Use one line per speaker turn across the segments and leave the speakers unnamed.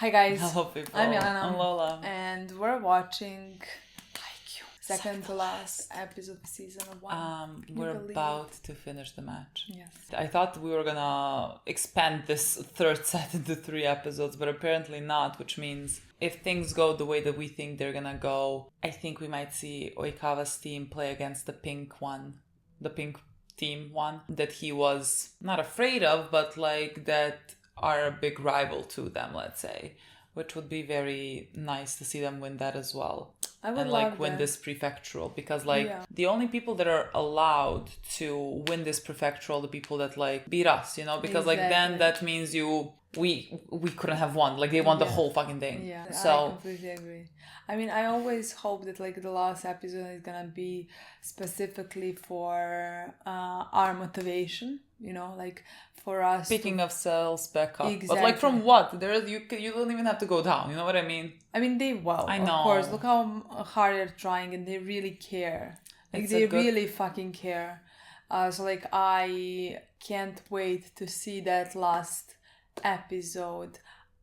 Hi guys.
Hello people.
I'm Milena.
I'm Lola.
And we're watching Haikyuu. Second to last episode of season 1.
We're about to finish the match.
Yes.
I thought we were gonna expand this third set into 3 episodes, but apparently not, which means if things go the way that we think they're gonna go, I think we might see Oikawa's team play against the pink team one that he was not afraid of, but like that are a big rival to them, let's say, which would be very nice to see them win that as well.
I would
and
love
like win
that.
this prefectural, because like the only people that are allowed to win this prefectural, the people that like beat us, you know, because like then that means we couldn't have won, like they won the whole fucking thing.
Yeah,
so
I completely agree. I mean, I always hope that like the last episode is gonna be specifically for our motivation, you know, like for us.
Picking of cells back up.
Exactly.
But like from what? You don't even have to go down, you know what I mean?
I mean, they will.
I know.
Of course, look how hard they're trying, and they really care. Like they really fucking care. So like I can't wait to see that last episode,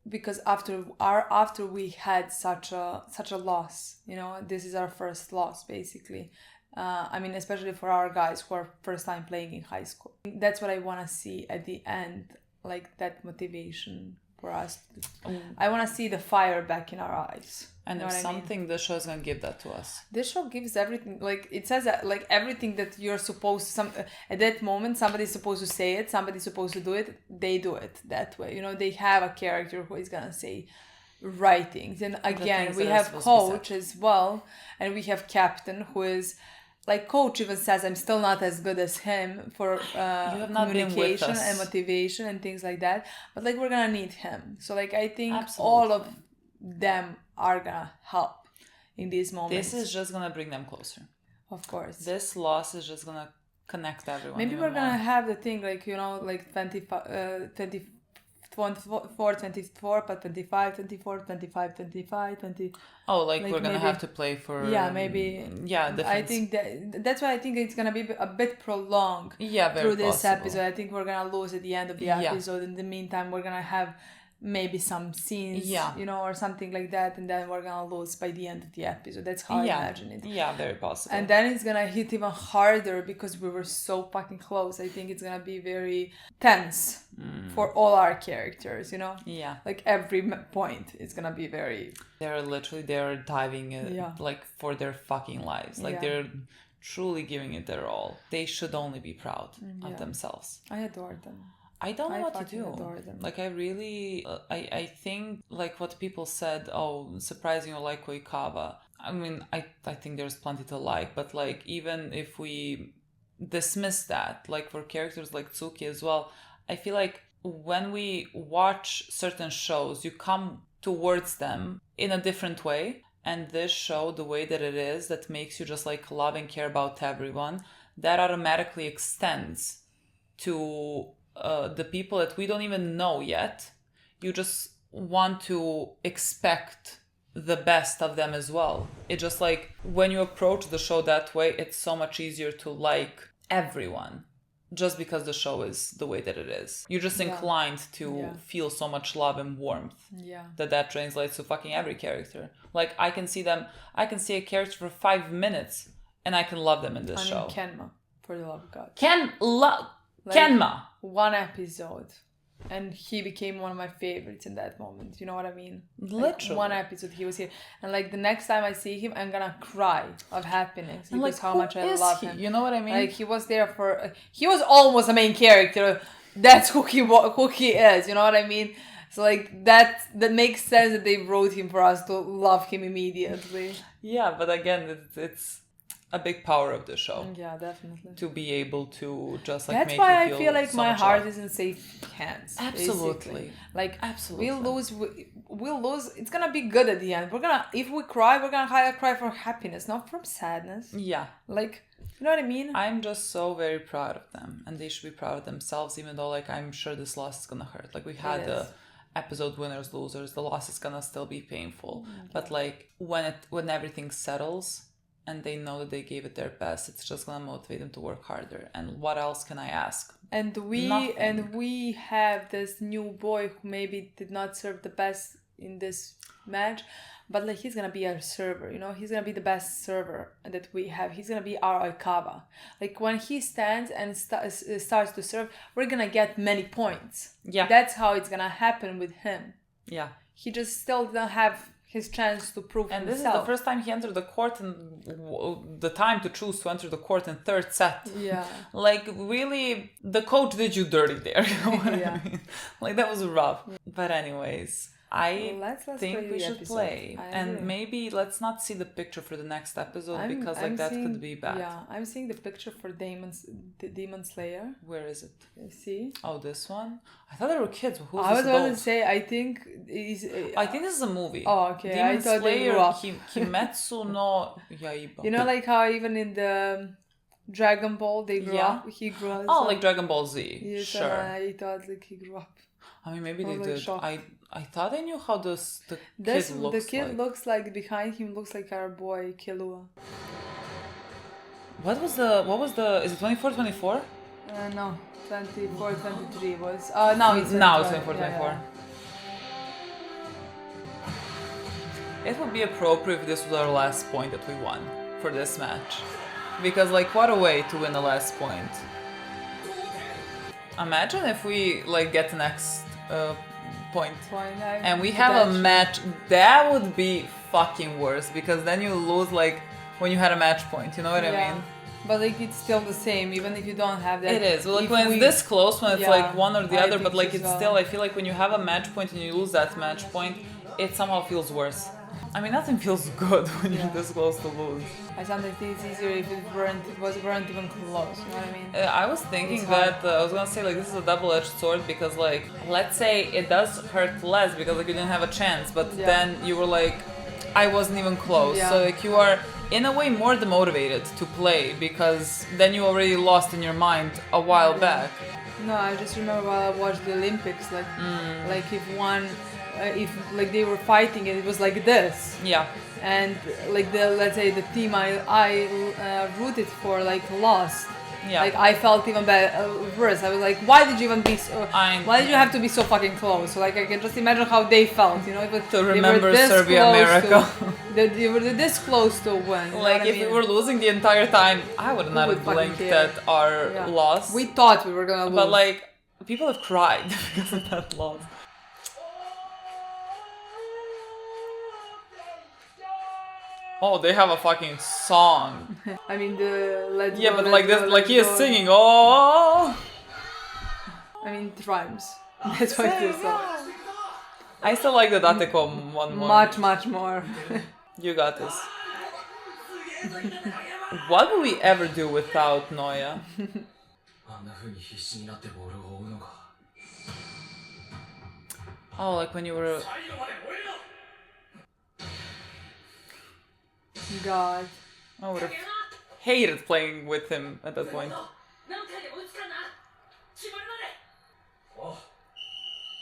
because after we had such a loss, you know, this is our first loss basically. I mean, especially for our guys who are first time playing in high school. That's what I want to see at the end, like that motivation for us. I want to see the fire back in our eyes.
And if something, the show is going to give that to us.
This show gives everything. Like, it says that, like, everything that you're supposed to... at that moment, somebody's supposed to say it. Somebody's supposed to do it. They do it that way. You know, they have a character who is going to say right things. And again, we have coach as well. And we have captain who is... Like, coach even says, I'm still not as good as him for communication and motivation and things like that. But, like, we're going to need him. So, like, I think all of them are going to help in these moments.
This is just going to bring them closer.
Of course.
This loss is just going to connect everyone.
Maybe we're going to have the thing, like, you know, like 24, 24, but 25, 24, 25, 25, 20...
Oh, like we're going to have to play for...
Yeah, maybe...
Yeah, defense.
I think that's why I think it's going to be a bit prolonged through this episode. I think we're going to lose at the end of the episode. In the meantime, we're going to have maybe some scenes, you know, or something like that, and then we're going to lose by the end of the episode. That's how I imagine it.
Yeah, very possible.
And then it's going to hit even harder because we were so fucking close. I think it's going to be very tense for all our characters, you know?
Yeah.
Like every point is going to be very...
They're diving in, like for their fucking lives. Like they're truly giving it their all. They should only be proud of themselves.
I adore them.
I don't know what to do. Like I really, I think like what people said, surprising you like Oikawa. I mean, I think there's plenty to like, but like even if we dismiss that, like for characters like Tsuki as well, I feel like when we watch certain shows, you come towards them in a different way. And this show, the way that it is, that makes you just like love and care about everyone, that automatically extends to the people that we don't even know yet. You just want to expect the best of them as well. It's just like when you approach the show that way, it's so much easier to like everyone just because the show is the way that it is. You're just inclined to feel so much love and warmth that translates to fucking every character. Like I can see a character for 5 minutes and I can love them in this show.
Kenma, for the love of God.
Kenma.
One episode. And he became one of my favorites in that moment. You know what I mean?
Literally.
Like one episode he was here. And like the next time I see him, I'm gonna cry of happiness. Because
like,
how much I love him.
You know what I mean?
Like he was there for... he was almost a main character. That's who he is. You know what I mean? So like that makes sense that they wrote him for us to love him immediately.
Yeah, but again, it's a big power of the show.
Yeah, definitely.
To be able to just like
that's
make
why
you feel
I feel like
so
my
much
heart
love.
is in safe hands.
Absolutely.
Basically. Like
absolutely.
We'll lose. It's gonna be good at the end. If we cry, we're gonna cry for happiness, not from sadness.
Yeah.
Like, you know what I mean?
I'm just so very proud of them, and they should be proud of themselves, even though like I'm sure this loss is gonna hurt. Like we had the episode winners, losers. The loss is gonna still be painful, but like when everything settles and they know that they gave it their best, it's just gonna motivate them to work harder. And what else can I ask?
And we have this new boy who maybe did not serve the best in this match, but like he's gonna be a server, you know, he's gonna be the best server that we have. He's gonna be our Oikawa. Like when he stands and starts to serve, we're gonna get many points.
Yeah,
that's how it's gonna happen with him.
Yeah,
he just still doesn't have his chance to prove
and
himself.
This is the first time he entered the court, and the time to choose to enter the court in third set.
Yeah,
like really, the coach did you dirty there. You know what I mean? Like that was rough. Yeah. But anyways, let's think we should play, and maybe let's not see the picture for the next episode because like that could be bad.
Yeah, I'm seeing the picture for the Demon Slayer.
Where is it?
See?
Oh, this one. I thought they were kids. Who's
I was
this
about to say. I think
I think this is a movie.
Oh, okay.
Demon
I thought
Slayer,
they grew up.
Kimetsu no Yaiba.
You know, like how even in the Dragon Ball they grew up. He grew up.
Oh, like Dragon Ball Z.
Yes,
sure.
I thought like he grew up.
I mean, maybe they
like
did.
Shocked.
I thought I knew how the kid looks.
The kid looks like behind him looks like our boy Killua.
What was the? Is it 24-24?
No, 24-23 was. Now it's
24-24.
Yeah.
It would be appropriate if this was our last point that we won for this match, because like what a way to win the last point. Imagine if we like get the next point and we have a match, that would be fucking worse, because then you lose like when you had a match point, you know what I mean?
But like it's still the same even if you don't have that.
It is. Well, like when it's this close, when it's like one or the other, but like it's still, I feel like when you have a match point and you lose that match point, it somehow feels worse. I mean, nothing feels good when you're this close to lose.
I sometimes think it's easier if it weren't even close, you know what I mean?
I was thinking that, I was gonna say like this is a double-edged sword, because like, let's say it does hurt less because like you didn't have a chance, but then you were like, I wasn't even close. So like you are in a way more demotivated to play because then you already lost in your mind a while back.
No, I just remember while I watched the Olympics, like if one... if like they were fighting and it was like this, and like let's say the team I rooted for like lost, like I felt even worse. I was like, why did you even be so? Why did you have to be so fucking close? So like I can just imagine how they felt, you know.
To remember Serbia, America.
They were this close to win.
Like if we were losing the entire time, I would not have blinked at our loss.
We thought we were gonna lose,
but like people have cried because of that loss. Oh, they have a fucking song.
I mean but
like this, like he is singing. Oh.
I mean, it rhymes. That's why it's so.
I still like the Dateko one more.
Much more.
You got this. What would we ever do without Noya? Oh, like when you were...
God.
I would have hated playing with him at that point.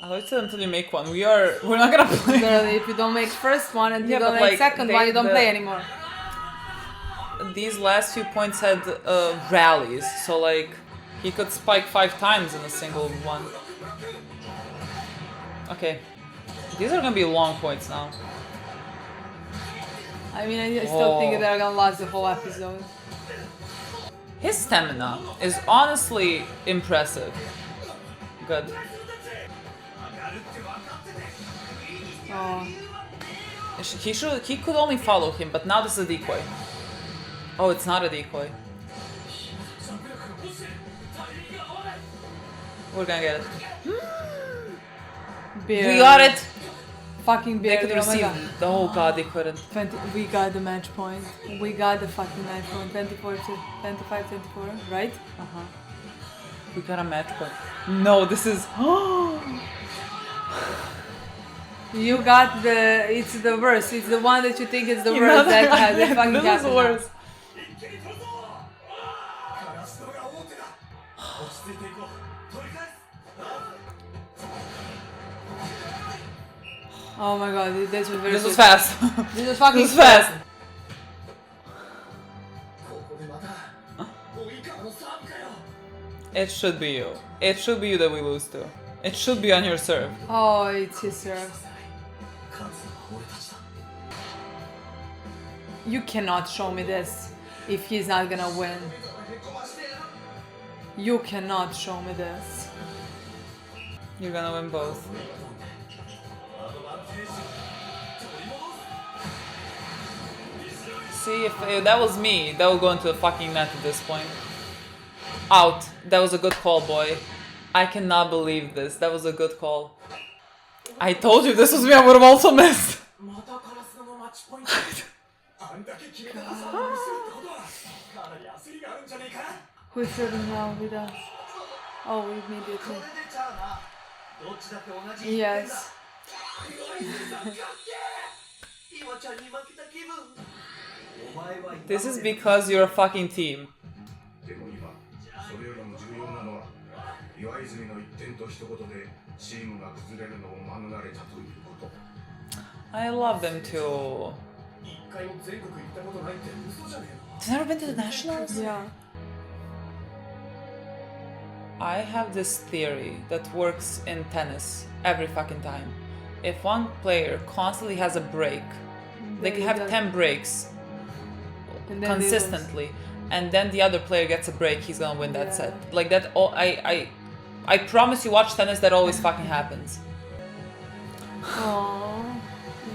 I like to until you make one. We're not gonna play.
Literally, if you don't make first one and you don't make second one, you don't play anymore.
These last few points had rallies, so like he could spike 5 times in a single one. Okay, these are gonna be long points now.
I mean, I still think they're gonna last the whole episode.
His stamina is honestly impressive. Good.
Oh.
He could only follow him, but now this is a decoy. Oh, it's not a decoy. We're gonna get it. We got it!
Fucking barely.
They could receive. Oh god, they couldn't.
We got the match point. We got the fucking match point. 25-24, right?
We got a match point. No, this is.
You got the. It's the worst. It's the one that you think is the worst that has the fucking
This is worse.
Oh my god, this was very.
This was fast.
This was fucking
fast. It should be you. It should be you that we lose to. It should be on your serve.
Oh, it's his serve. You cannot show me this if he's not gonna win. You cannot show me this.
You're gonna win both. See, if that was me, that would go into the fucking net at this point. Out. That was a good call, boy. I cannot believe this. That was a good call. I told you this was me, I would have also missed.
Who's serving now with us? Oh, immediately. Yes.
This is because you're a fucking team. I love them too. He's never been to the Nationals?
Yeah.
I have this theory that works in tennis every fucking time. If one player constantly has a break, they can have 10 breaks consistently, and then the other player gets a break, he's gonna win that set. Like that. I promise you, watch tennis, that always fucking happens.
Aww,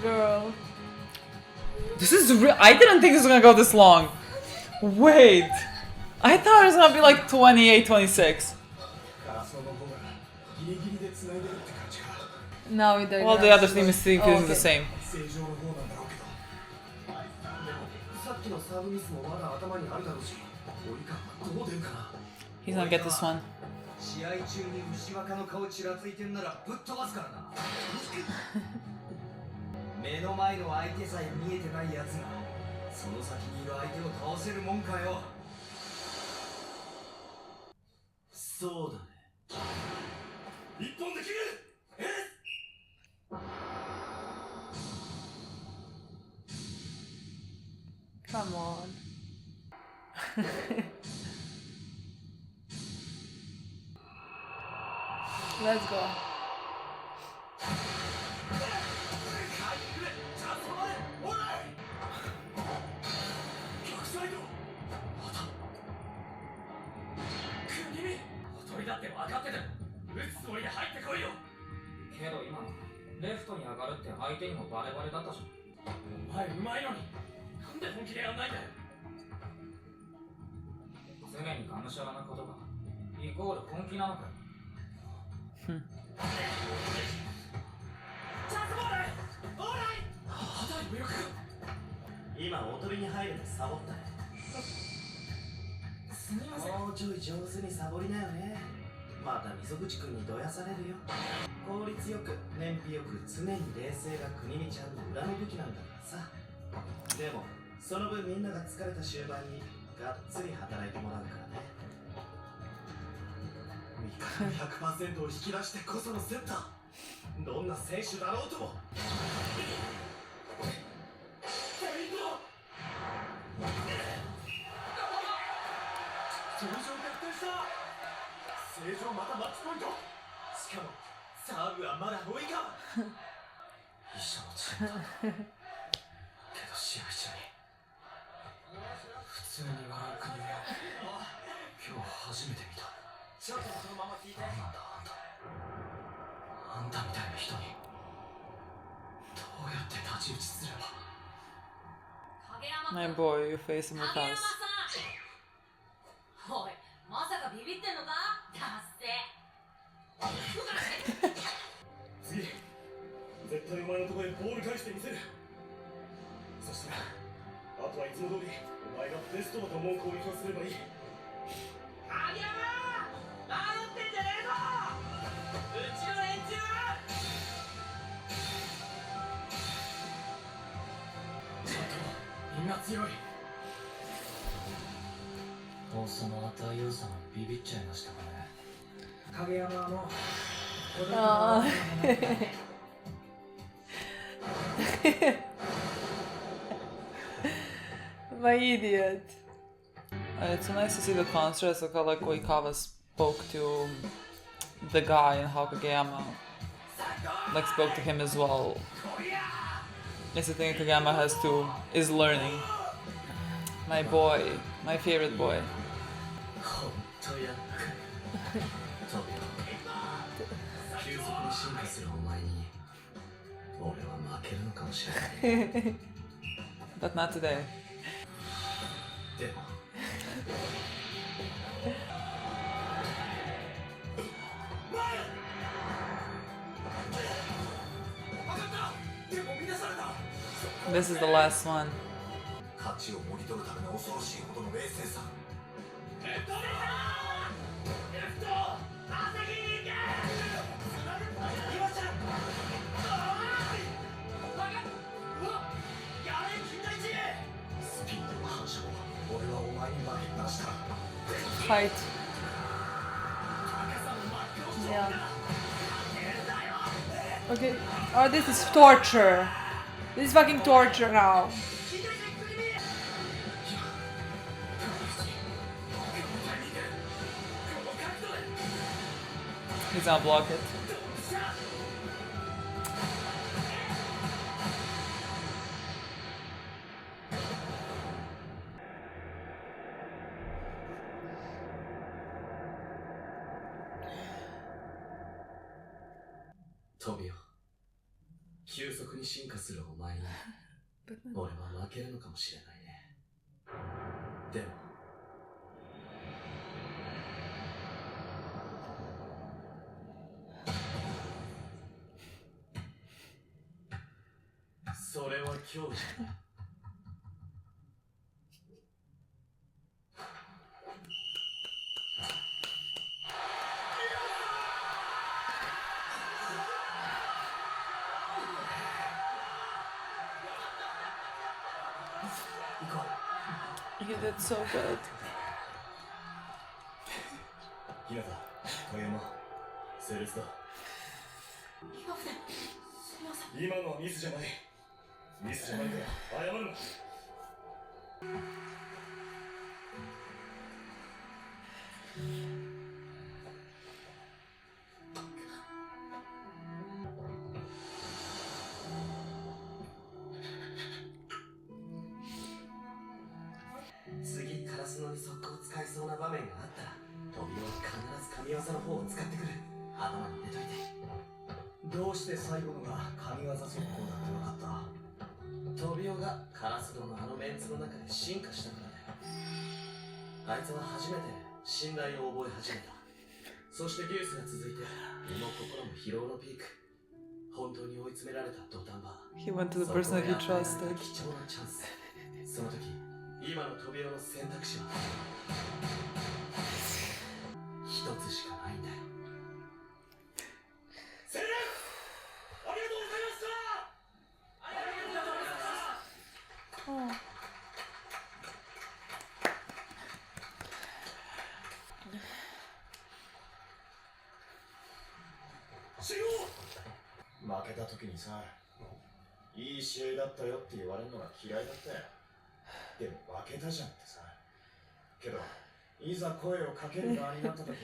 girl.
This is real. I didn't think this was gonna go this long. Wait. I thought it was gonna be like 28, 26.
Now they're
Well, the other team is still feeling the same. He's gonna get this one.
Come on. Let's go. My boy, you're facing with us. My idiot. It's so nice to see the contrast of how like Oikawa spoke to the guy and how Kageyama like spoke to him as well.
It's the thing Kageyama is learning. My boy, my favorite boy. But not today. This is the last one. Fight. Yeah. Okay. Oh, this is torture. This is fucking torture now. He's gonna block it.
Tobio, 急速に進化するお前に俺は負けるのかもしれないね。でもそれは脅威だ。
He did so good.
日向、影山、セレスだ。今のはミスじゃない。ミスじゃないから謝るな。次カラスのに速攻使えそうな場面があったらトビオは必ず神業の方を使ってくる。頭に入れといて。どうして最後のが神業速攻だって分かった？トビオがカラスドのあのメンツの中で進化したからだよ。あいつは初めて信頼を覚え始めた。そしてデュースが続いて身も心も疲労のピーク。本当に追い詰められた土壇場。
He went to the person that he trusted.
貴重なチャンス。その時今のトビオの選択肢は一つしかないんだよ。セレス、ありがとうございました。ありがとうございました。シゴ負けた時にさ、いい試合だったよって言われるのが嫌いだったよ。でも負けたじゃんってさ。けどいざ声をかける側になった時に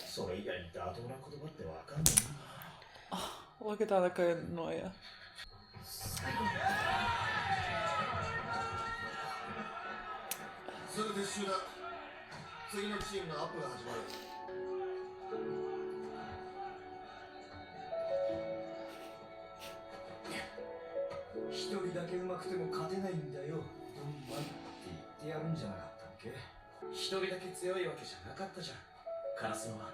それ以外に妥当な言葉ってわかんないな。
Look at that paranoia.
すぐ撤収だ。次のチームのアップが始まる。一人だけ上手くても勝てないんだよ。ドンマンって言ってやるんじゃなかったっけ？一人だけ強いわけじゃなかったじゃん。カラスノは。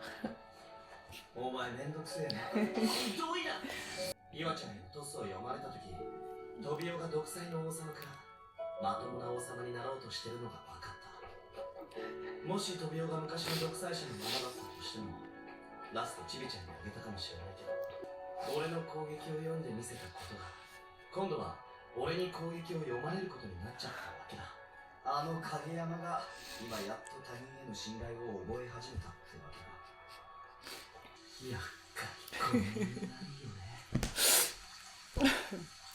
お前めんどくせえな。ひどいな。岩ちゃんへのトスを読まれた時、トビオが独裁の王様からまともな王様になろうとしてるのが分かった。もしトビオが昔の独裁者のままだったとしても、ラストチビちゃんにあげたかもしれないけど、俺の攻撃を読んでみせたことが今度は俺に攻撃を読まれることになっちゃったわけだ。あの影山が今やっと他人への信頼を覚え始めたってわけだ。やっかりこんないよね。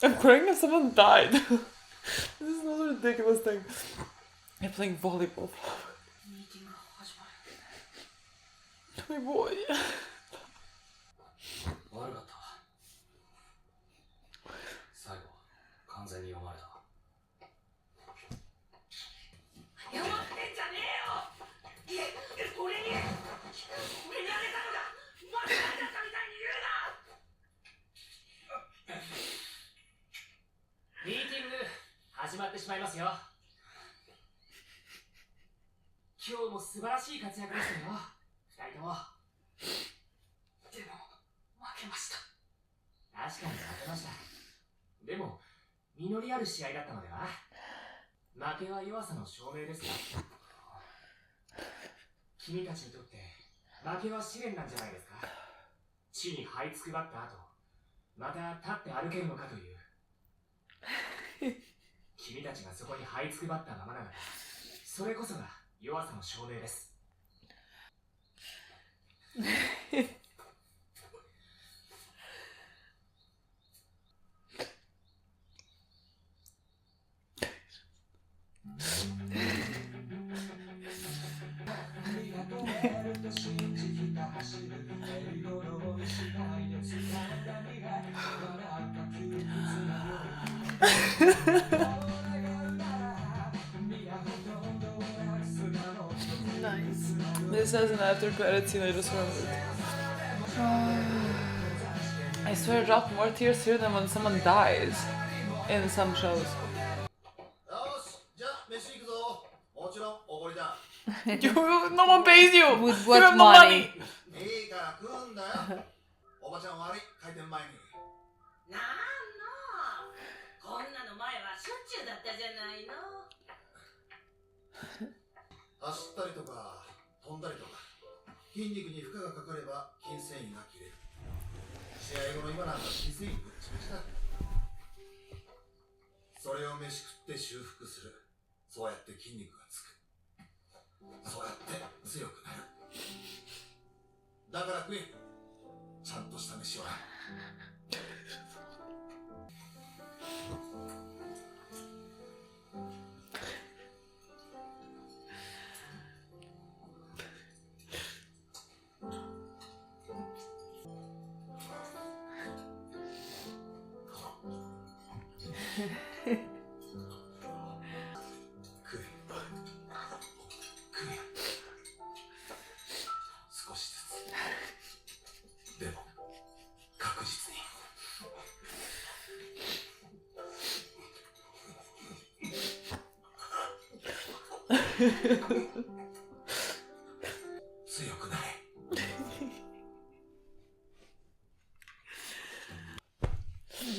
I'm crying if someone died. This is another ridiculous thing. I'm playing volleyball. My boy.
悪かった。最後始まってしまいますよ。今日も素晴らしい活躍でしたよ、二人とも。でも、負けました。確かに負けました。でも、実りある試合だったのでは？負けは弱さの証明ですよ。君たちにとって負けは試練なんじゃないですか？地に這いつくばった後、また立って歩けるのかという。君たちがそこに這いつくばったままなら、それこそが弱さの証明です。
Nice. This has an after credit scene I just remembered. I swear I dropped more tears here than when someone dies in some shows. No one pays you!
With
You
what
have no
money?
money!
おばちゃん悪い、開店前に。なんの、こんなの前はしょっちゅうだったじゃないの。走ったりとか飛んだりとか、筋肉に負荷がかかれば筋繊維が切れる。試合後の今なんか筋繊維ぶっちまちだ。それを飯食って修復する。そうやって筋肉がつく。そうやって強くなる。だから食え。ちゃんとした飯は。少しずつ。でも確実に。強くなれ。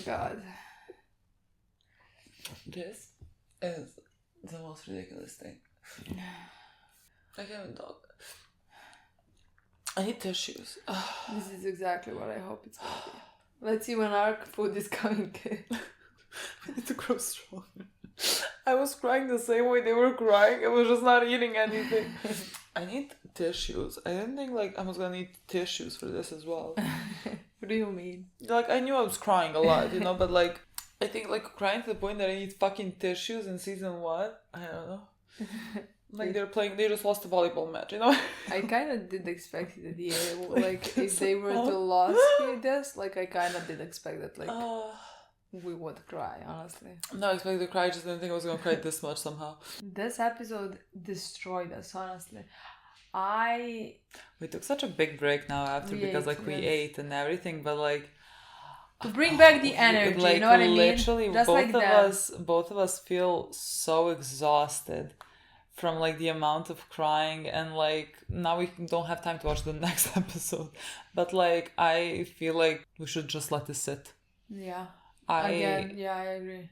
God.
This is the most ridiculous thing. I can't even talk. I need tissues.
This is exactly what I hope it's gonna be. Let's see when our food is coming.
I need to grow strong. I was crying the same way they were crying. I was just not eating anything. I need tissues. I didn't think like I was gonna need tissues for this as well.
What do you mean?
Like I knew I was crying a lot, you know, but like I think like crying to the point that I need fucking tissues in season 1. I don't know. Like they just lost a volleyball match, you know?
I kind of did expect it. Yeah, like if they were to lose this, like I kind of did expect that, like we would cry. Honestly,
no, I expected to cry. I just didn't think I was gonna cry this much somehow.
This episode destroyed us. Honestly,
we took such a big break now after because like we ate and everything, but like
to bring back the energy,
like,
you know what I mean?
Literally,
Just
both of us feel so exhausted from like the amount of crying, and like now we don't have time to watch the next episode, but like I feel like we should just let this sit.
Yeah. I agree.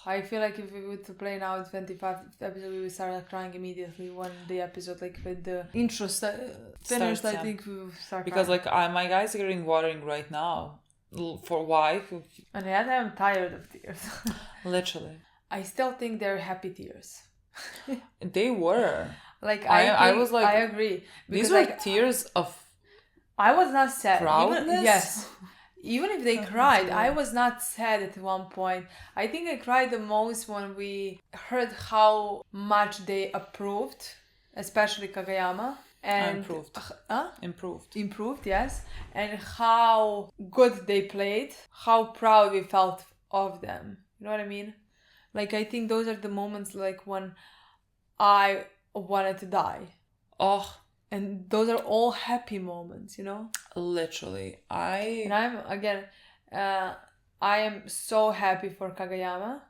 I feel like if we were to play now the 25th episode, we would start crying immediately when the episode, like with the intro finished. I think we would start
because
crying.
like my eyes are getting watering right now. For why?
And yet I'm tired of tears.
Literally.
I still think they're happy tears.
They were.
Like I was like, I agree.
Because, these were like, tears of.
I was not sad.
Proudness?
Even if they cried, I was not sad at one point. I think I cried the most when we heard how much they approved, especially Kageyama. And improved, yes. And how good they played, how proud we felt of them. You know what I mean? Like, I think those are the moments like when I wanted to die.
Oh.
And those are all happy moments, you know?
Literally.
I am so happy for Kageyama.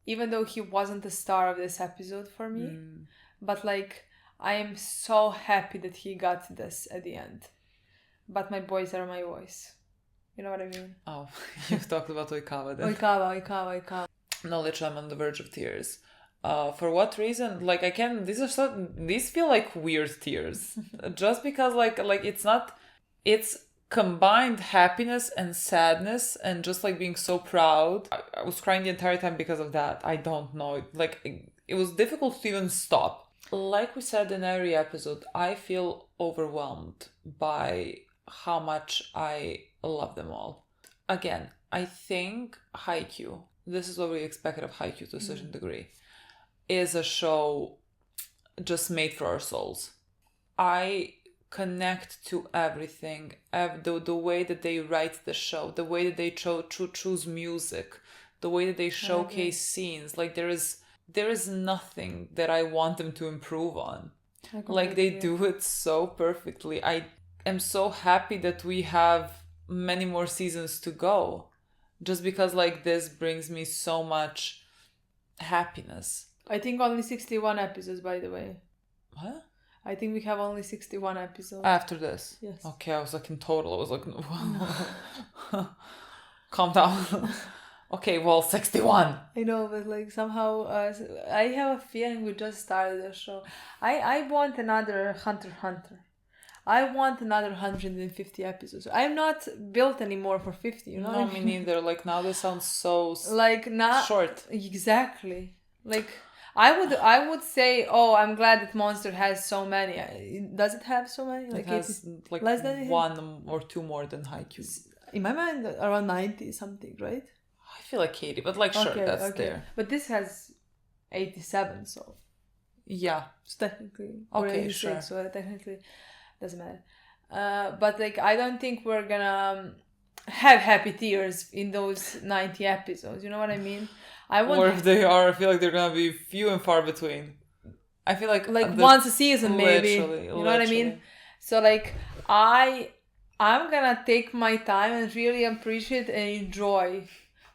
even though he wasn't the star of this episode for me, but like I am so happy that he got this at the end. But my boys are my boys. You know what I mean?
Oh, you've talked about Oikawa then.
Oikawa.
No, literally, I'm on the verge of tears. For what reason? Like, I can. These feel like weird tears, just because like it's not. It's combined happiness and sadness, and just like being so proud. I was crying the entire time because of that. I don't know. Like, it was difficult to even stop. Like we said in every episode, I feel overwhelmed by how much I love them all. Again, I think Haikyuu, this is what we expected of Haikyuu to a certain degree, is a show just made for our souls. I connect to everything, the way that they write the show, the way that they choose music, the way that they showcase scenes. Like, there is nothing that I want them to improve on. Like, they do it so perfectly. I am so happy that we have many more seasons to go, just because like this brings me so much happiness.
I think only 61 episodes, by the way.
What?
I think we have only 61 episodes.
After this?
Yes.
Okay, I was like in total. I was like, calm down. Okay, well, 61.
I know, but like somehow I have a feeling we just started the show. I want another Hunter x Hunter. I want another 150 episodes. I'm not built anymore for 50, you know?
No, me neither. Like, now this sounds so
like not
short.
Exactly. Like, I would say, oh, I'm glad that Monster has so many. Does it have so many? Like,
it has like
less than
one or two more than Haikyuu.
In my mind, around 90 something, right?
I feel like 80, but like, sure, that's there.
But this has 87, so
yeah,
it's technically
okay,
86,
sure.
So technically doesn't matter. But like, I don't think we're gonna have happy tears in those 90 episodes. You know what I mean?
Or if they are, I feel like they're gonna be few and far between. I feel like
once a season, maybe. You know what I mean? So like, I'm gonna take my time and really appreciate and enjoy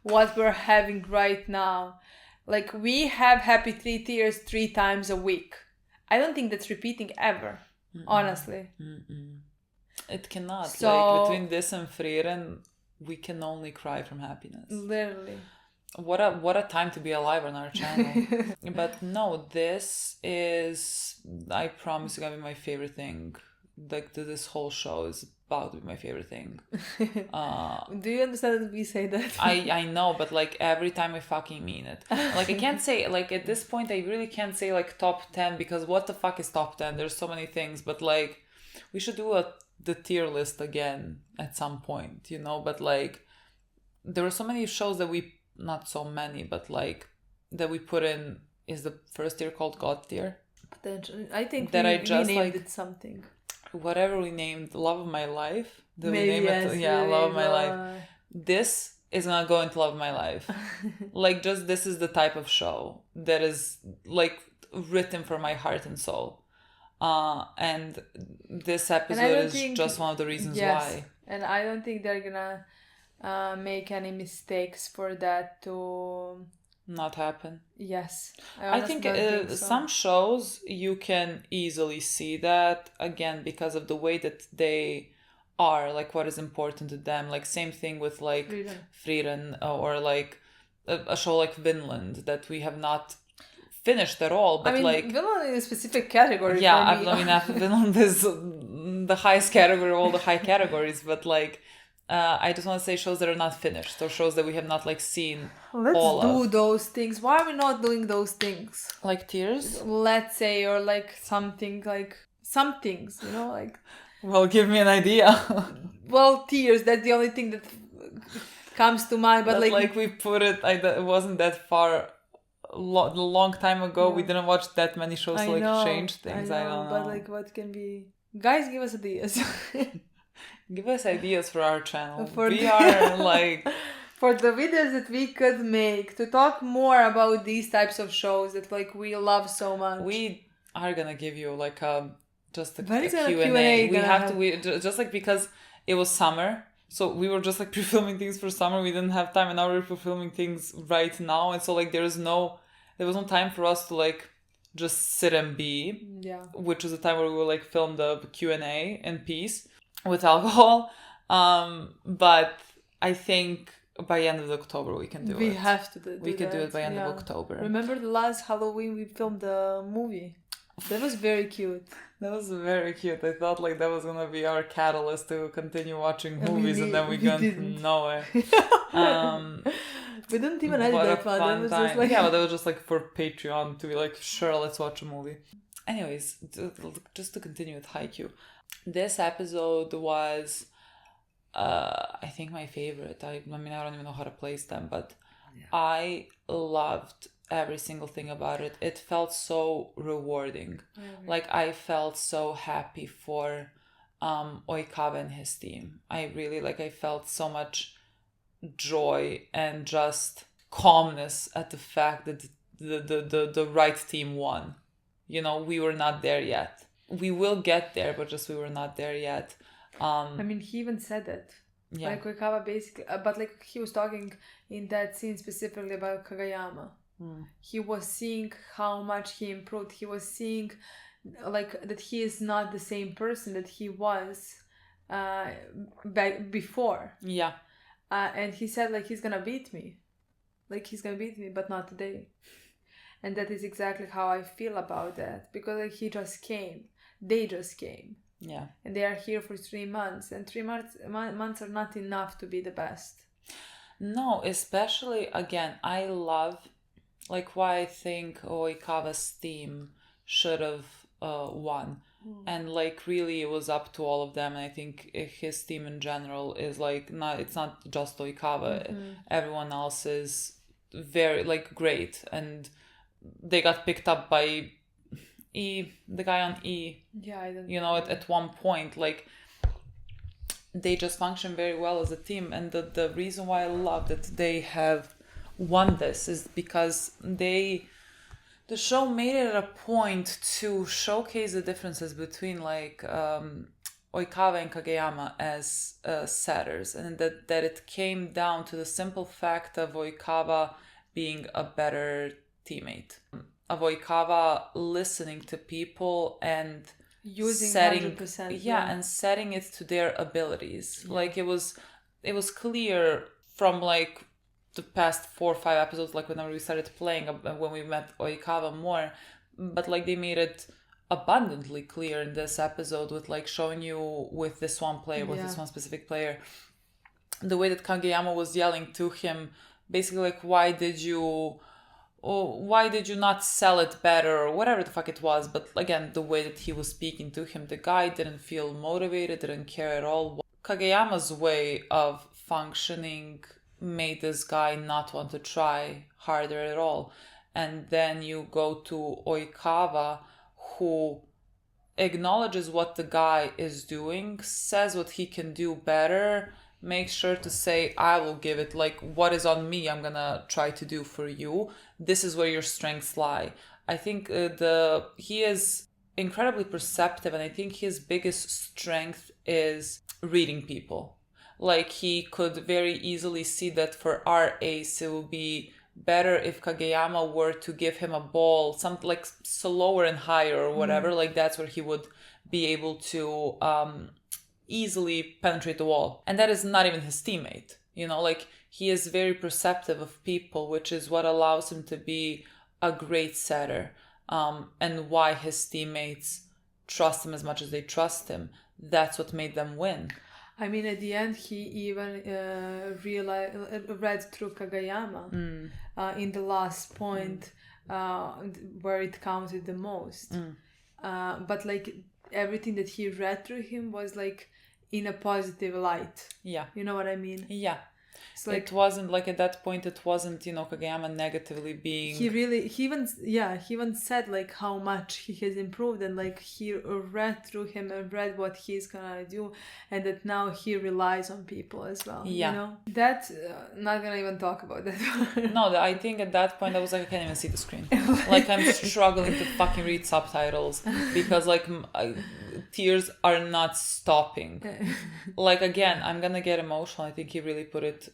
what we're having right now. Like, we have happy tears 3 times a week. I don't think that's repeating ever. Honestly.
It cannot.
So,
like, between this and Frieren, we can only cry from happiness.
Literally.
What a time to be alive on our channel. But no, this is, I promise, gonna be my favorite thing. Like, this whole show is about to be my favorite thing.
Do you understand that we say that?
I know, but like, every time I fucking mean it. Like, I can't say, like, at this point I really can't say like top 10, because what the fuck is top 10? There's so many things. But like, we should do the tier list again at some point, you know? But like, there were so many shows that we, not so many, but like, that we put in. Is the first tier called God tier?
Potentially. I think
that
we
just
named
like
it something.
Whatever we named Love of My Life. Did
Maybe,
we name
yes,
it? Yeah, Love of My
Life.
Life. This is gonna go into Love of My Life. Like, just this is the type of show that is like written for my heart and soul. And this episode is just one of the reasons why.
And I don't think they're gonna make any mistakes for that to
not happen.
Yes.
I think so. Some shows you can easily see that, again, because of the way that they are, like what is important to them. Like, same thing with like Frieren, or like a show like Vinland that we have not finished at all. But I mean, like,
Vinland is a specific category.
Yeah, for me. I mean, Vinland is the highest category of all the high categories. But like, I just want to say shows that are not finished, or shows that we have not like seen.
Let's do those things. Why are we not doing those things?
Like tears?
Let's say, or like something, like some things, you know, like.
Well, give me an idea.
Well, tears. That's the only thing that comes to mind. But like
we put it, it wasn't that far. A long time ago, we didn't watch that many shows to like change things. I don't know.
But like, what can be? Guys, give us ideas.
Give us ideas for our channel. We are like
for the videos that we could make to talk more about these types of shows that like we love so much.
We are gonna give you like just a
Q&A.
We have to just like, because it was summer, So we were just like pre-filming things for summer. We didn't have time, and now we're pre-filming things right now. And so like there was no time for us to like just sit and be.
Yeah.
Which was the time where we would like film the Q&A in peace with alcohol. But I think by the end of October we can do it.
We have to do
We could
that.
do it by end of October.
Remember the last Halloween we filmed the movie? That was very cute.
That was very cute. I thought like that was gonna be our catalyst to continue watching movies, and then we went nowhere.
We didn't even edit that one. That was just like...
Yeah, but that was just like for Patreon to be like, sure, let's watch a movie. Anyways, just to continue with Haikyuu. This episode was, I think, my favorite. I mean, I don't even know how to place them, but I loved every single thing about it. It felt so rewarding. Like, I felt so happy for Oikawa and his team. I really, like, I felt so much joy and just calmness at the fact that the right team won. You know, we were not there yet. We will get there, but just we were not there yet.
I mean, he even said that. Yeah. Like Oikawa basically, but like he was talking in that scene specifically about Kageyama. He was seeing how much he improved. He was seeing like that he is not the same person that he was back before.
Yeah.
And he said like he's gonna beat me. Like he's gonna beat me, but not today. And that is exactly how I feel about that. Because like he just came. They just came.
Yeah. And
they are here for 3 months. And 3 months are not enough to be the best.
No, especially, again, I love, like, why I think Oikawa's team should have won. And, like, really it was up to all of them. And I think his team in general is, like, it's not just Oikawa. Everyone else is very, like, great. And they got picked up by the guy on E.
Yeah, I don't
you know, at one point, like, they just function very well as a team. And the reason why I love that they have won this is because the show made it a point to showcase the differences between like Oikawa and Kageyama as setters, and that it came down to the simple fact of Oikawa being a better teammate, of Oikawa listening to people and
using
setting
100%,
and setting it to their abilities. Like it was clear from like the past 4 or 5 episodes, like whenever we started playing, when we met Oikawa more, but like they made it abundantly clear in this episode with like showing you with this one player, with this one specific player, the way that Kageyama was yelling to him, basically like, why did you not sell it better, or whatever the fuck it was. But again, the way that he was speaking to him, the guy didn't feel motivated, didn't care at all. Kageyama's way of functioning made this guy not want to try harder at all. And then you go to Oikawa, who acknowledges what the guy is doing, says what he can do better, makes sure to say, I will give it, like, what is on me, I'm gonna try to do for you. This is where your strengths lie. I think he is incredibly perceptive, and I think his biggest strength is reading people. Like, he could very easily see that for our ace, it would be better if Kageyama were to give him a ball, something like slower and higher or whatever. Like, that's where he would be able to easily penetrate the wall. And that is not even his teammate. You know, like, he is very perceptive of people, which is what allows him to be a great setter. And why his teammates trust him as much as they trust him. That's what made them win.
I mean, at the end, he even read through Kageyama in the last point where it counted the most. But like everything that he read through him was like in a positive light. Yeah. You know what I mean?
Yeah. Like, it wasn't like, at that point it wasn't, you know, Kageyama negatively being... He
even said like how much he has improved, and like he read through him and read what he's gonna do, and that now he relies on people as well. You know, that not gonna even talk about that.
No, I think at that point I was like, I can't even see the screen. Like, I'm struggling to fucking read subtitles because like tears are not stopping. Like, again, I'm gonna get emotional. I think he really put it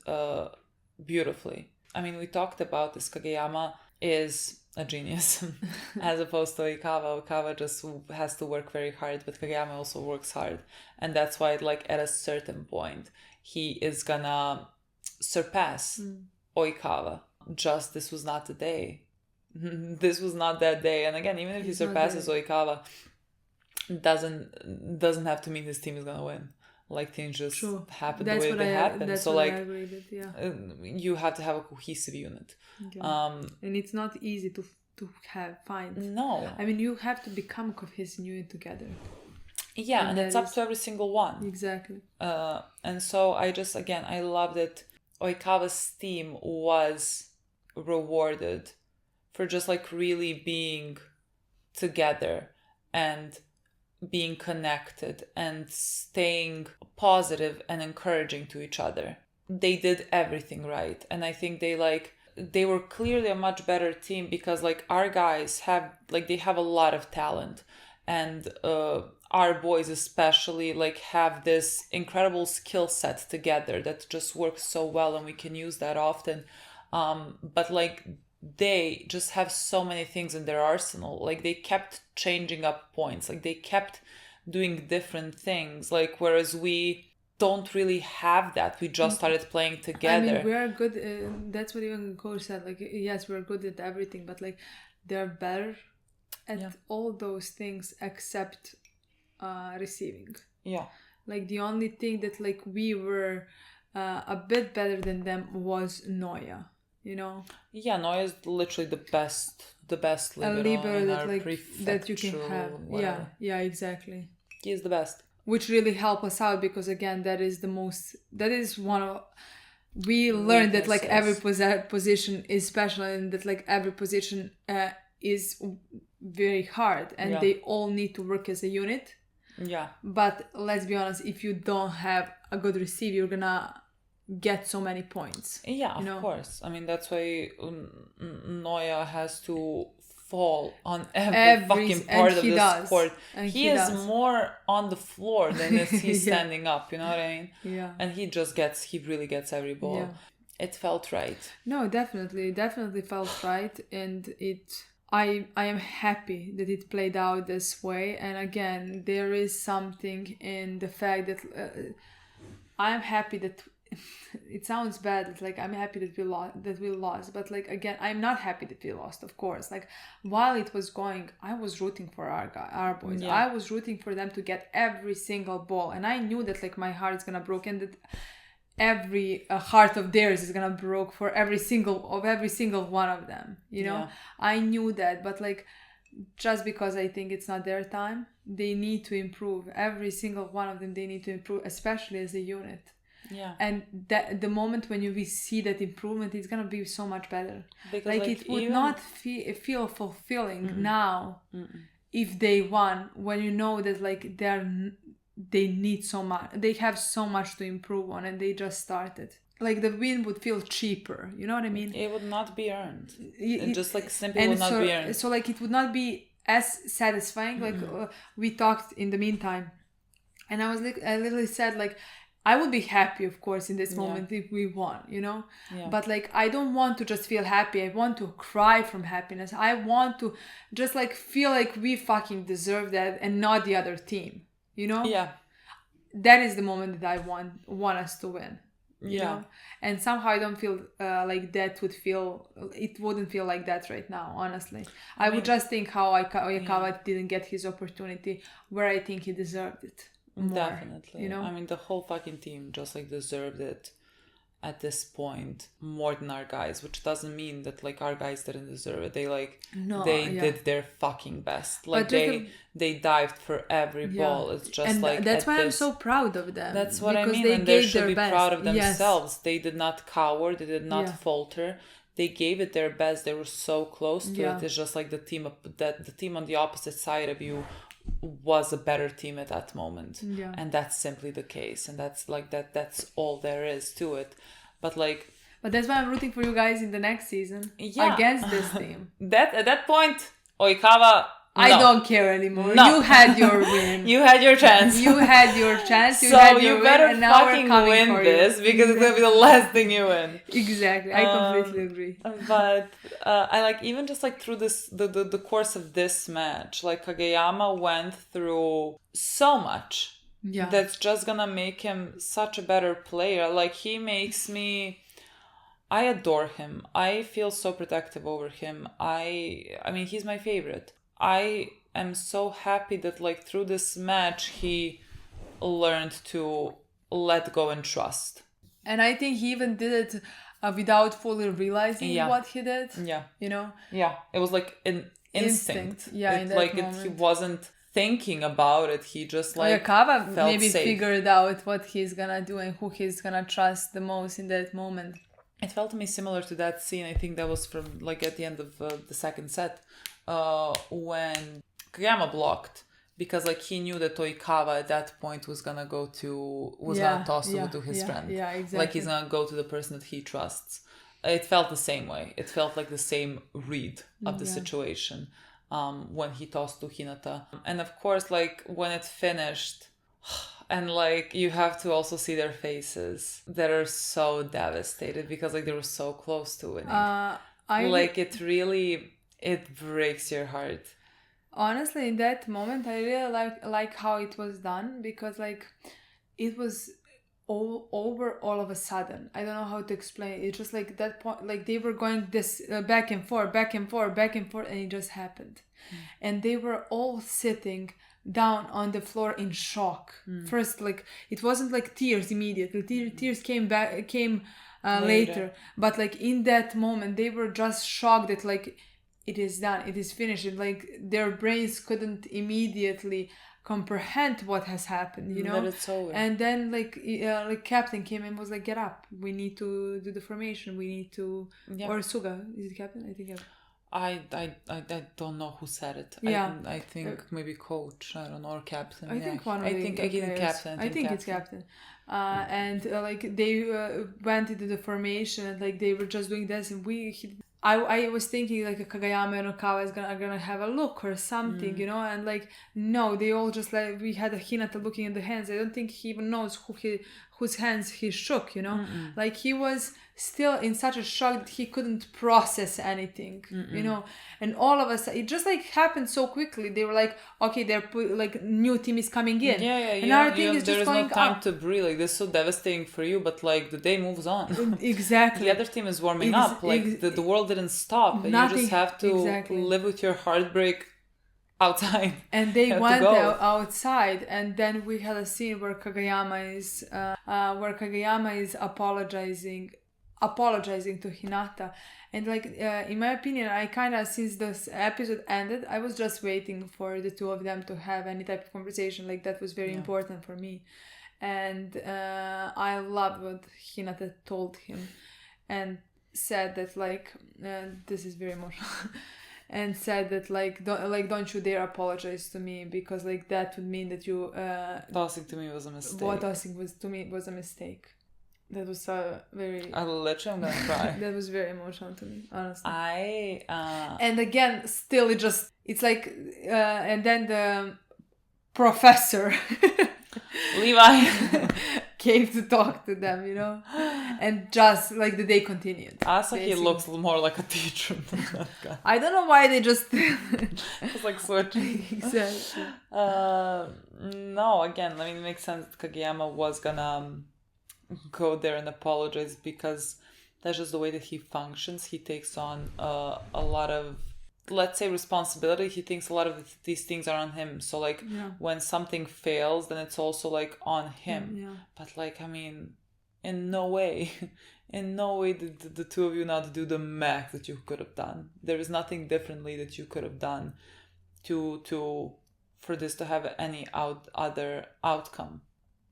beautifully. I mean, we talked about this. Kageyama is a genius as opposed to Oikawa. Oikawa just has to work very hard, but Kageyama also works hard. And that's why, like, at a certain point, he is gonna surpass Oikawa. Just this was not the day. This was not that day. And again, even if he surpasses Oikawa, doesn't have to mean his team is gonna win. Like, things just happen the way they happen.
That's
so
what
like
I agree with,
you have to have a cohesive unit.
And it's not easy to find.
No.
I mean, you have to become a cohesive unit together.
Yeah, and it's up to every single one.
Exactly.
And so I love that Oikawa's team was rewarded for just like really being together and being connected and staying positive and encouraging to each other. They did everything right. And I think they were clearly a much better team because like our guys have a lot of talent, and our boys especially like have this incredible skill set together that just works so well, and we can use that often. But like they just have so many things in their arsenal. Like they kept changing up points, like they kept doing different things, like whereas we don't really have that. We just started playing together.
I mean, we are good. That's what even coach said. Like, yes, we're good at everything, but like they're better at all those things except receiving.
Yeah.
Like the only thing that like we were a bit better than them was Noya. You know?
Yeah, Noya is literally the best libero
that like that you can have.
Whatever.
Yeah, exactly.
He is the best.
Which really help us out because again, that is one of we learned that like every position is special and that like every position is very hard and they all need to work as a unit.
Yeah.
But let's be honest, if you don't have a good receiver, you're gonna get so many points.
Yeah, of course. I mean, that's why Noya has to fall on every fucking part of this court. He is more on the floor than he's standing up, you know what I mean?
Yeah.
And he really gets every ball. Yeah. It felt right.
No, definitely felt right. And I am happy that it played out this way. And again, there is something in the fact that I'm happy that it sounds bad. It's like I'm happy that we lost, but like again, I'm not happy that we lost. Of course, like while it was going, I was rooting for our boys. Yeah. I was rooting for them to get every single ball, and I knew that like my heart is gonna broke, and that every heart of theirs is gonna broke for every single one of them. You know, I knew that, but like just because I think it's not their time, they need to improve. Every single one of them, they need to improve, especially as a unit.
Yeah.
And that the moment when we see that improvement, it's gonna be so much better. Because like it would not feel fulfilling now if they won, when you know that like they need so much, they have so much to improve on, and they just started. Like the win would feel cheaper, you know what I mean?
It would not be earned. It just like simply would not be earned.
So like it would not be as satisfying. Like we talked in the meantime, and I literally said like, I would be happy, of course, in this moment if we won, you know? Yeah. But, like, I don't want to just feel happy. I want to cry from happiness. I want to just, like, feel like we fucking deserve that and not the other team, you know?
Yeah.
That is the moment that I want us to win, you know? And somehow I don't feel like that it wouldn't feel like that right now, honestly. I would just think how Oikawa didn't get his opportunity where I think he deserved it. More,
definitely,
you know?
I mean, the whole fucking team just like deserved it at this point more than our guys, which doesn't mean that like our guys didn't deserve it. They did their fucking best. Like they dived for every ball. It's just and like
that's why I'm so proud of them.
That's what I mean, and they should be proud of themselves. They did not cower. They did not falter. They gave it their best. They were so close to it. It's just like the team on the opposite side of you was a better team at that moment, and that's simply the case, and that's like that's all there is to it. But
that's why I'm rooting for you guys in the next season against this team.
That at that point Oikawa
I don't care anymore.
No.
You had your win.
You had your chance.
You had your chance. You
So
had your
you better
win, and now
fucking
we're coming
win
for
this
you.
because it's gonna be the last thing you win.
Exactly. I completely agree.
But I like even just like through this the course of this match, like Kageyama went through so much.
Yeah.
That's just gonna make him such a better player. Like he makes me. I adore him. I feel so protective over him. I mean, he's my favorite. I am so happy that like through this match he learned to let go and trust.
And I think he even did it without fully realizing what he did.
Yeah.
You know?
Yeah. It was like an instinct.
Yeah, in that
like
moment.
he wasn't thinking about it. He just like
Oikawa
felt
maybe
safe.
Figured out what he's gonna do and who he's gonna trust the most in that moment.
It felt to me similar to that scene. I think that was from like at the end of the second set when Kageyama blocked because like he knew that Oikawa at that point was gonna toss to his friend.
Yeah, exactly.
Like he's gonna go to the person that he trusts. It felt the same way. It felt like the same read of the situation when he tossed to Hinata. And of course, like when it finished, and like you have to also see their faces that are so devastated because like they were so close to winning. It breaks your heart.
Honestly, in that moment, I really like how it was done because like it was all over all of a sudden. I don't know how to explain it. It's just like that point, like they were going this back and forth, and it just happened. And they were all sitting down on the floor in shock. First, like it wasn't like tears immediately. Tears came later. But like in that moment, they were just shocked that like it is done, it is finished. And like their brains couldn't immediately comprehend what has happened, you know.
That it's over.
And then like captain came and was like, get up, we need to do the formation, we need to or Suga, is it captain? I think yeah.
I don't know who said it.
Yeah.
I think maybe coach. I don't know, or captain.
I think one of
I think captain.
I think it's captain. And like they went into the formation and like they were just doing this, and I was thinking like Kageyama and Oikawa is gonna have a look or something, you know, and like no, they all just like we had a Hinata looking at the hands. I don't think he even knows whose hands he shook, you know. Like he was still in such a shock that he couldn't process anything, you know. And all of us, it just like happened so quickly. They were like, okay, like new team is coming in.
And
our thing is just going
no time
up.
to breathe. Like this is so devastating for you, but like the day moves on.
Exactly.
The other team is warming up. Like the world didn't stop. And you just have to live with your heartbreak outside.
And they went outside, and then we had a scene where Kageyama is apologizing to Hinata. And like in my opinion, I kind of, since this episode ended, I was just waiting for the two of them to have any type of conversation. Like that was very important for me. And I loved what Hinata told him and said that like this is very emotional. And said that don't you dare apologize to me, because like that would mean that you
tossing to me was a mistake.
What tossing was to me was a mistake. That was very.
I'm gonna cry.
That was very emotional to me, honestly.
And
again, still it's like and then the professor
Levi
came to talk to them, you know, and just like the day continued.
Asaki looks more like a teacher than that guy.
I don't know why they just
it's like switching.
Exactly.
No, again, I mean, it makes sense that Kageyama was gonna go there and apologize because that's just the way that he functions. He takes on a lot of, let's say, responsibility. He thinks a lot of these things are on him. So like when something fails, then it's also like on him.
Yeah.
But like, I mean, in no way did the two of you not do the max that you could have done. There is nothing differently that you could have done for this to have any other outcome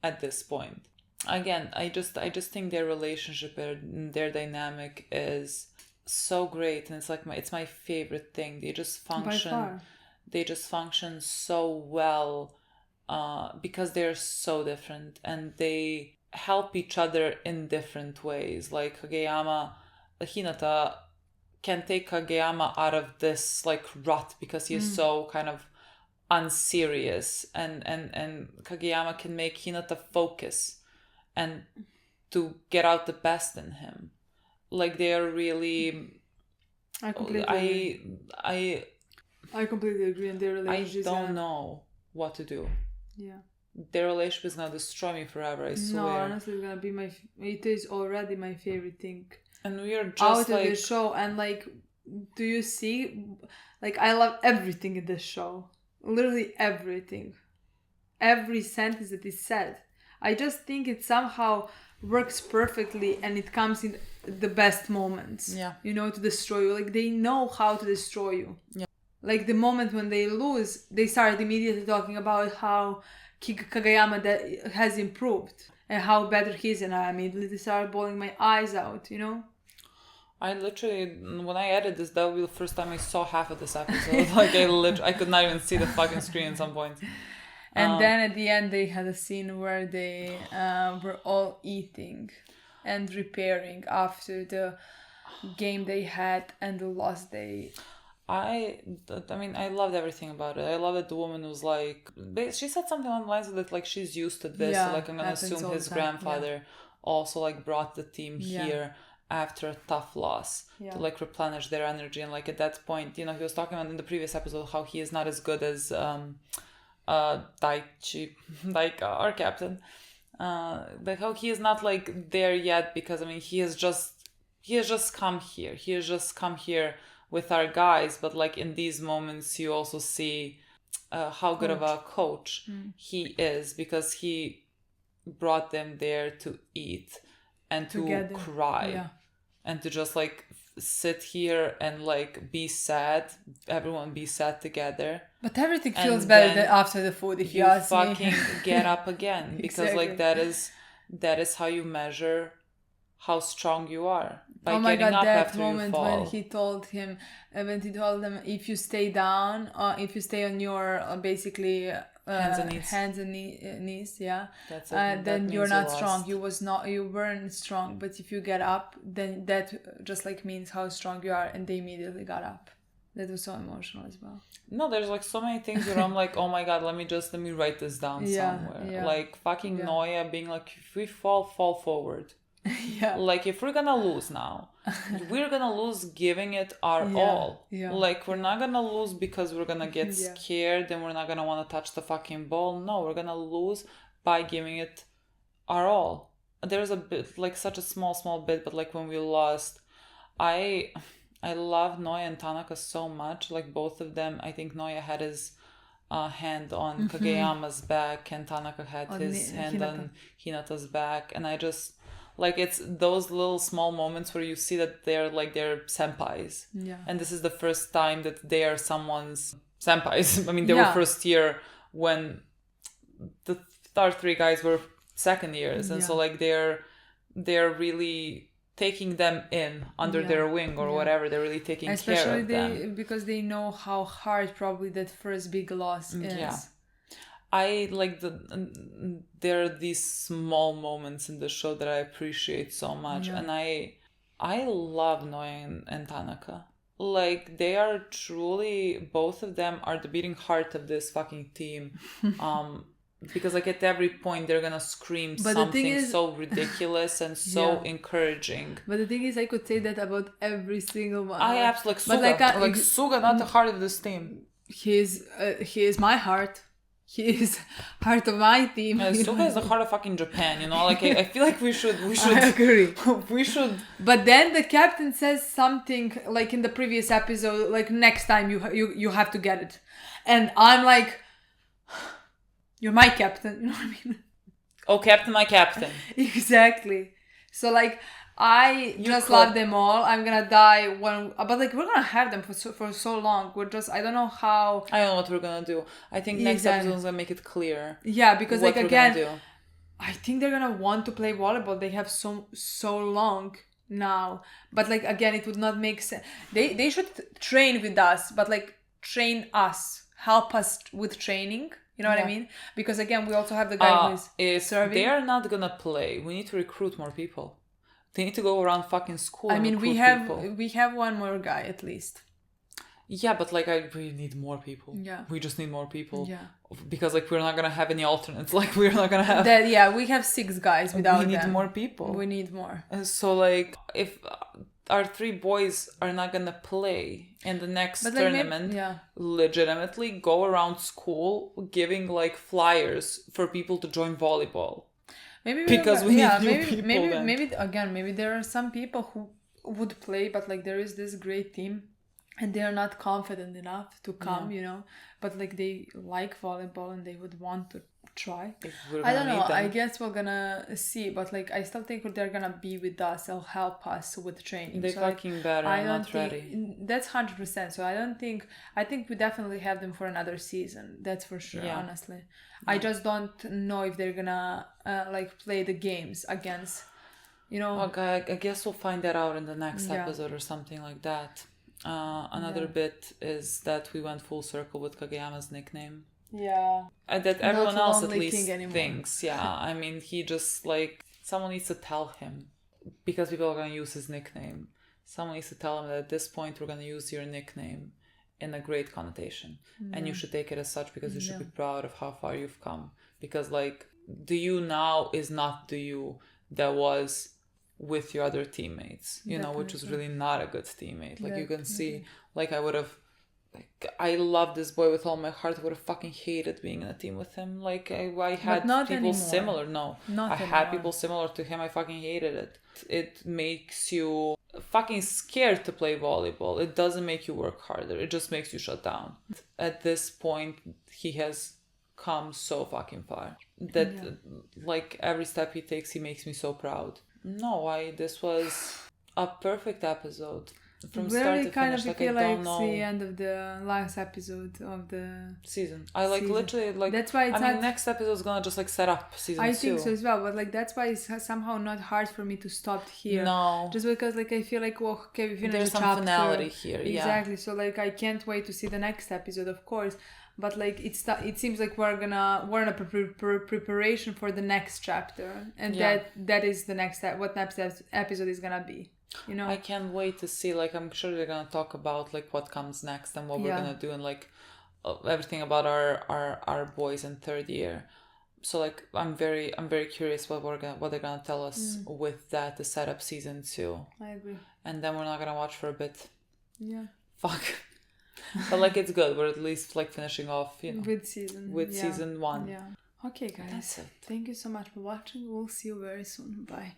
at this point. Again, I just think their relationship and their dynamic is so great, and it's my favorite thing. They just function so well because they're so different, and they help each other in different ways. Like Kageyama, Hinata can take Kageyama out of this like rut because he's so kind of unserious, and Kageyama can make Hinata focus and to get out the best in him. Like they are really.
I completely agree. And their relationship.
I don't know what to do.
Yeah.
Their relationship is gonna destroy me forever. I swear.
No, honestly, it's gonna be it is already my favorite thing.
And we are just
out
like...
of the show. And like, do you see? Like, I love everything in this show. Literally everything. Every sentence that is said. I just think it somehow works perfectly, and it comes in the best moments.
Yeah.
You know, to destroy you. Like, they know how to destroy you.
Yeah.
Like, the moment when they lose, they start immediately talking about how Kageyama that has improved and how better he is, and I immediately start bawling my eyes out, you know?
I literally, when I edited this, that would be the first time I saw half of this episode. Like, I could not even see the fucking screen at some point.
And then at the end, they had a scene where they were all eating and repairing after the game they had and the loss they...
I mean, I loved everything about it. I love that the woman was like... She said something along the lines of that, like, she's used to this.
Yeah,
so, like, I'm going to assume his grandfather also, like, brought the team here after a tough loss to, like, replenish their energy. And, like, at that point, you know, he was talking about in the previous episode how he is not as good as Daika, our captain. Like, how he is not, like, there yet because, I mean, he has just come here. He has just come here with our guys, but like in these moments you also see how good of a coach he is, because he brought them there to eat and to cry and to just like sit here and like be sad, everyone be sad together.
But everything feels better than after the food, if you ask me.
You fucking get up again because like that is how you measure how strong you are. By getting up after moment
you fall. When he told them, if you stay down, if you stay on your basically hands and knees, then you're not strong. You weren't strong. But if you get up, then that just like means how strong you are. And they immediately got up. That was so emotional as well.
No, there's like so many things where I'm like, oh my god, let me write this down somewhere. Yeah. Like fucking Noya being like, if we fall forward. Like if we're gonna lose now, we're gonna lose giving it our all. Like we're not gonna lose because we're gonna get scared and we're not gonna want to touch the fucking ball. No, we're gonna lose by giving it our all. There's a bit, like such a small bit, but like when we lost, I love Noya and Tanaka so much. Like both of them, I think Noya had his hand on Kageyama's back and Tanaka had his hand on Hinata's back, and I just like it's those little small moments where you see that they're senpais. And this is the first time that they are someone's senpais. I mean, they were first year when the our three guys were second years, and so like they're really taking them in under their wing or whatever. They're really taking care of them.
Because they know how hard probably that first big loss is.
I like there are these small moments in the show that I appreciate so much, and I love Noya and Tanaka. Like they are truly, both of them are the beating heart of this fucking team. Because like at every point they're gonna scream something so ridiculous and so encouraging.
But the thing is, I could say that about every single one.
I absolutely like Suga, not the heart of this team.
He is my heart. He is heart of my team.
Suga is the heart of fucking Japan, you know? Like I feel like we should I
agree.
We should.
But then the captain says something like in the previous episode, like next time you have to get it. And I'm like, you're my captain, you know what I mean?
Oh, captain, my captain.
Exactly. So like I love them all. I'm gonna die but like we're gonna have them for so long. We're just, I don't know how.
I don't know what we're gonna do. I think next episode is gonna make it clear.
Yeah, because like again, I think they're gonna want to play volleyball. They have so long now, but like again, it would not make sense. They should train with us, but like train us, help us with training. You know what I mean? Because again, we also have the guy who is serving.
They are not gonna play. We need to recruit more people. They need to go around fucking school.
I
and
mean,
recruit
we have one more guy at least.
Yeah, but like we need more people.
Yeah.
We just need more people.
Yeah.
Because like we're not gonna have any alternates. Like we're not gonna have.
We have 6 guys without them.
We need more people.
We need more.
And so like if our 3 boys are not gonna play in the next tournament, legitimately go around school giving like flyers for people to join volleyball.
Maybe
because we need new people.
Maybe there are some people who would play, but like there is this great team. And they are not confident enough to come, you know, but like they like volleyball and they would want to try. I don't know. I guess we're gonna see, but like I still think they're gonna be with us. They'll help us with training.
They're fucking better. I'm not ready.
That's 100%. So I think we definitely have them for another season. That's for sure.
Yeah.
Honestly, I just don't know if they're gonna like play the games against, you know.
Okay, I guess we'll find that out in the next episode or something like that. Another bit is that we went full circle with Kageyama's nickname.
Yeah.
That everyone else at least thinks. Yeah. I mean, he just like, someone needs to tell him, because people are going to use his nickname. Someone needs to tell him that at this point we're going to use your nickname in a great connotation. And you should take it as such, because you should be proud of how far you've come. Because like, the you now is not the you that was with your other teammates, you know, which was really not a good teammate. Like you can see, like I would have, like I love this boy with all my heart. I would have fucking hated being in a team with him. Like I had people similar. I had people similar to him. I fucking hated it. It makes you fucking scared to play volleyball. It doesn't make you work harder. It just makes you shut down. At this point, he has come so fucking far that like every step he takes, he makes me so proud. This was a perfect episode from start to finish. Like, I don't know.
It's the end of the last episode of the
season. I like season. Literally like. That's why next episode is gonna just like set up season 2.
I think so as well, but like that's why it's somehow not hard for me to stop here.
No,
just because like I feel like we finished
there's some finality here.
Exactly. So like I can't wait to see the next episode, of course. But like it seems like we're in a preparation for the next chapter, and that is the next what next episode is gonna be. You know,
I can't wait to see. Like, I'm sure they're gonna talk about like what comes next and what we're gonna do, and like everything about our boys in 3rd year. So like, I'm very curious what they're gonna tell us with that to set up season 2.
I agree.
And then we're not gonna watch for a bit.
Yeah.
Fuck. But like, it's good. We're at least like finishing off, you know,
with season
1.
Yeah. Okay, guys.
That's it.
Thank you so much for watching. We'll see you very soon. Bye.